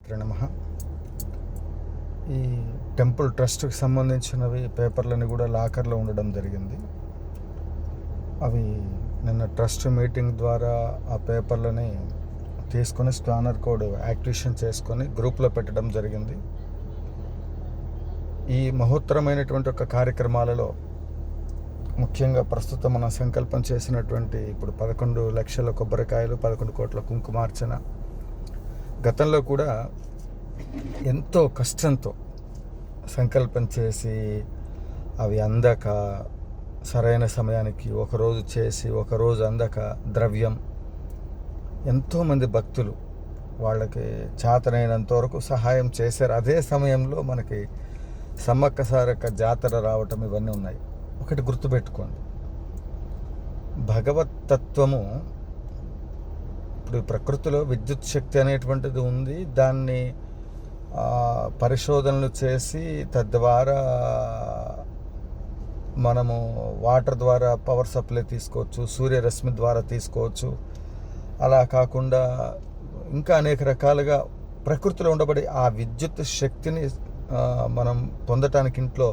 శ్రీమాత్రే నమః. ఈ టెంపుల్ ట్రస్ట్కి సంబంధించినవి పేపర్లని కూడా లాకర్లో ఉండడం జరిగింది. అవి నిన్న ట్రస్ట్ మీటింగ్ ద్వారా ఆ పేపర్లని తీసుకొని స్కానర్ కోడ్ యాక్టివేషన్ చేసుకొని గ్రూప్లో పెట్టడం జరిగింది. ఈ మహోత్తరమైనటువంటి ఒక కార్యక్రమాలలో ముఖ్యంగా ప్రస్తుతం మనం సంకల్పం చేసినటువంటి ఇప్పుడు 11 లక్షల కొబ్బరికాయలు, 11 కోట్ల కుంకుమార్చన గతంలో కూడా ఎంతో కష్టంతో సంకల్పం చేసి అవి అందక సరైన సమయానికి ఒకరోజు చేసి ఒకరోజు అందక ద్రవ్యం ఎంతోమంది భక్తులు వాళ్ళకి చేతనైనంత వరకు సహాయం చేశారు. అదే సమయంలో మనకి సమ్మక్క సారక్క జాతర రావటం ఇవన్నీ ఉన్నాయి. ఒకటి గుర్తుపెట్టుకోండి, భగవత్ తత్వము ఇప్పుడు ప్రకృతిలో విద్యుత్ శక్తి అనేటువంటిది ఉంది. దాన్ని పరిశోధనలు చేసి తద్వారా మనము వాటర్ ద్వారా పవర్ సప్లై తీసుకోవచ్చు, సూర్యరశ్మి ద్వారా తీసుకోవచ్చు. అలా కాకుండా ఇంకా అనేక రకాలుగా ప్రకృతిలో ఉండబడి ఆ విద్యుత్ శక్తిని మనం పొందటానికి ఇంట్లో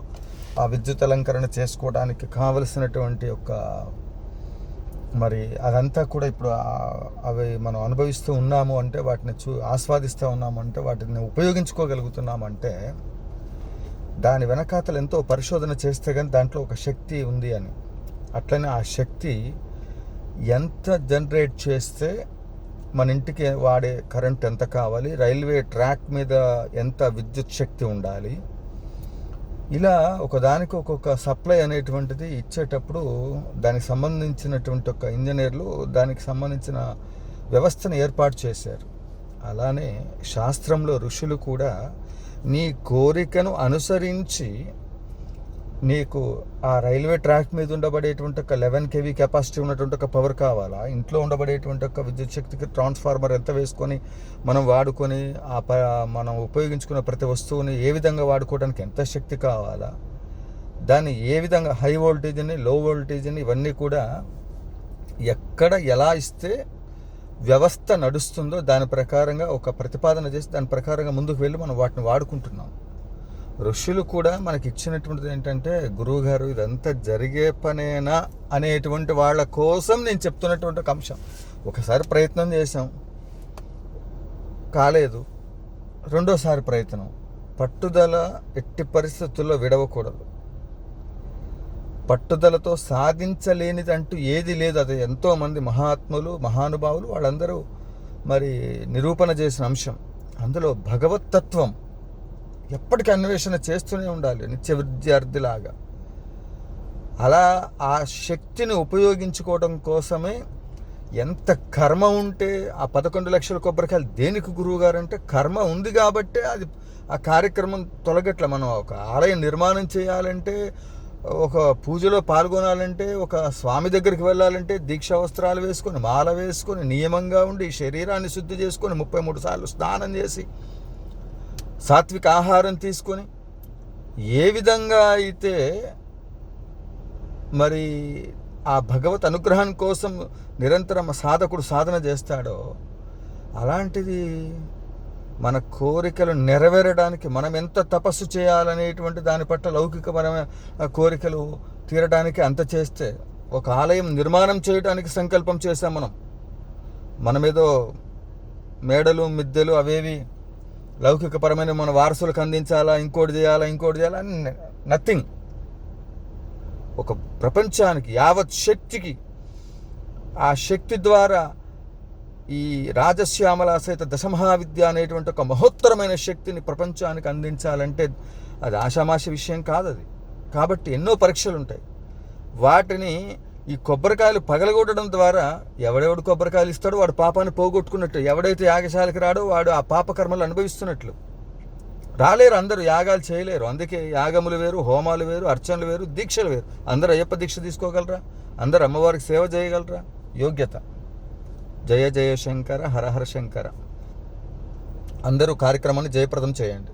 ఆ విద్యుత్ అలంకరణ చేసుకోవడానికి కావలసినటువంటి ఒక మరి అదంతా కూడా ఇప్పుడు అవి మనం అనుభవిస్తూ ఉన్నాము అంటే, వాటిని ఆస్వాదిస్తూ ఉన్నాము అంటే, వాటిని ఉపయోగించుకోగలుగుతున్నామంటే దాని వెనకాతలు ఎంతో పరిశోధన చేస్తే కానీ దాంట్లో ఒక శక్తి ఉంది అని. అట్లనే ఆ శక్తి ఎంత జనరేట్ చేస్తే మన ఇంటికి వాడే కరెంట్ ఎంత కావాలి, రైల్వే ట్రాక్ మీద ఎంత విద్యుత్ శక్తి ఉండాలి, ఇలా ఒకదానికి ఒక్కొక్క సప్లై అనేటువంటిది ఇచ్చేటప్పుడు దానికి సంబంధించినటువంటి ఒక ఇంజనీర్లు దానికి సంబంధించిన వ్యవస్థను ఏర్పాటు చేశారు. అలానే శాస్త్రంలో ఋషులు కూడా నీ కోరికను అనుసరించి నీకు ఆ రైల్వే ట్రాక్ మీద ఉండబడేటువంటి ఒక 11 kV కెపాసిటీ ఉన్నటువంటి ఒక పవర్ కావాలా, ఇంట్లో ఉండబడేటువంటి ఒక విద్యుత్ శక్తికి ట్రాన్స్ఫార్మర్ ఎంత వేసుకొని మనం వాడుకొని మనం ఉపయోగించుకున్న ప్రతి వస్తువుని ఏ విధంగా వాడుకోవడానికి ఎంత శక్తి కావాలా, దాన్ని ఏ విధంగా హై వోల్టేజ్ని లో వోల్టేజ్ని ఇవన్నీ కూడా ఎక్కడ ఎలా ఇస్తే వ్యవస్థ నడుస్తుందో దాని ప్రకారంగా ఒక ప్రతిపాదన చేసి దాని ప్రకారంగా ముందుకు వెళ్ళి మనం వాటిని వాడుకుంటున్నాం. ఋషులు కూడా మనకి ఇచ్చినటువంటిది ఏంటంటే, గురువుగారు ఇదంతా జరిగే పనేనా అనేటువంటి వాళ్ళ కోసం నేను చెప్తున్నటువంటి ఒక అంశం. ఒకసారి ప్రయత్నం చేసాం, కాలేదు, రెండోసారి ప్రయత్నం. పట్టుదల ఎట్టి పరిస్థితుల్లో విడవకూడదు. పట్టుదలతో సాధించలేనిది అంటూ ఏది లేదు. అది ఎంతోమంది మహాత్ములు మహానుభావులు వాళ్ళందరూ మరి నిరూపణ చేసిన అంశం. అందులో భగవత్తత్వం ఎప్పటికీ అన్వేషణ చేస్తూనే ఉండాలి, నిత్య విద్యార్థిలాగా. అలా ఆ శక్తిని ఉపయోగించుకోవడం కోసమే ఎంత కర్మ ఉంటే ఆ 11 లక్షల కొబ్బరికాయలు దేనికి గురువు గారు అంటే, కర్మ ఉంది కాబట్టే అది ఆ కార్యక్రమం తొలగట్ల. మనం ఒక ఆలయం నిర్మాణం చేయాలంటే, ఒక పూజలో పాల్గొనాలంటే, ఒక స్వామి దగ్గరికి వెళ్ళాలంటే దీక్షా వస్త్రాలు వేసుకొని మాల వేసుకొని నియమంగా ఉండి శరీరాన్ని శుద్ధి చేసుకొని 33 సార్లు స్నానం చేసి సాత్విక ఆహారం తీసుకొని ఏ విధంగా అయితే మరి ఆ భగవత్ అనుగ్రహం కోసం నిరంతరం సాధకుడు సాధన చేస్తాడో, అలాంటిది మన కోరికలు నెరవేరడానికి మనం ఎంత తపస్సు చేయాలనేటువంటి దాని పట్ల లౌకికపరమైన కోరికలు తీరడానికి అంత చేస్తే, ఒక ఆలయం నిర్మాణం చేయడానికి సంకల్పం చేశాం మనమేదో మేడలు మిద్దెలు అవేవి లౌకికపరమైన మన వారసులకు అందించాలా, ఇంకోటి చేయాలా అని నథింగ్. ఒక ప్రపంచానికి యావత్ శక్తికి ఆ శక్తి ద్వారా ఈ రాజశ్యామల సహిత దశమహావిద్య అనేటువంటి ఒక మహోత్తరమైన శక్తిని ప్రపంచానికి అందించాలంటే అది ఆషామాషి విషయం కాదు అది. కాబట్టి ఎన్నో పరీక్షలు ఉంటాయి. వాటిని ఈ కొబ్బరికాయలు పగలగొట్టడం ద్వారా ఎవడెవడు కొబ్బరికాయలు ఇస్తాడో వాడు పాపాన్ని పోగొట్టుకున్నట్టు, ఎవడైతే యాగశాలకు రాడో వాడు ఆ పాపకర్మలు అనుభవిస్తున్నట్లు. రాలేరు, అందరూ యాగాలు చేయలేరు. అందుకే యాగములు వేరు, హోమాలు వేరు, అర్చనలు వేరు, దీక్షలు వేరు. అందరూ అయ్యప్ప దీక్ష తీసుకోగలరా? అందరూ అమ్మవారికి సేవ చేయగలరా? యోగ్యత. జయ జయ శంకర, హర హర శంకర. అందరూ కార్యక్రమాన్ని జయప్రదం చేయండి.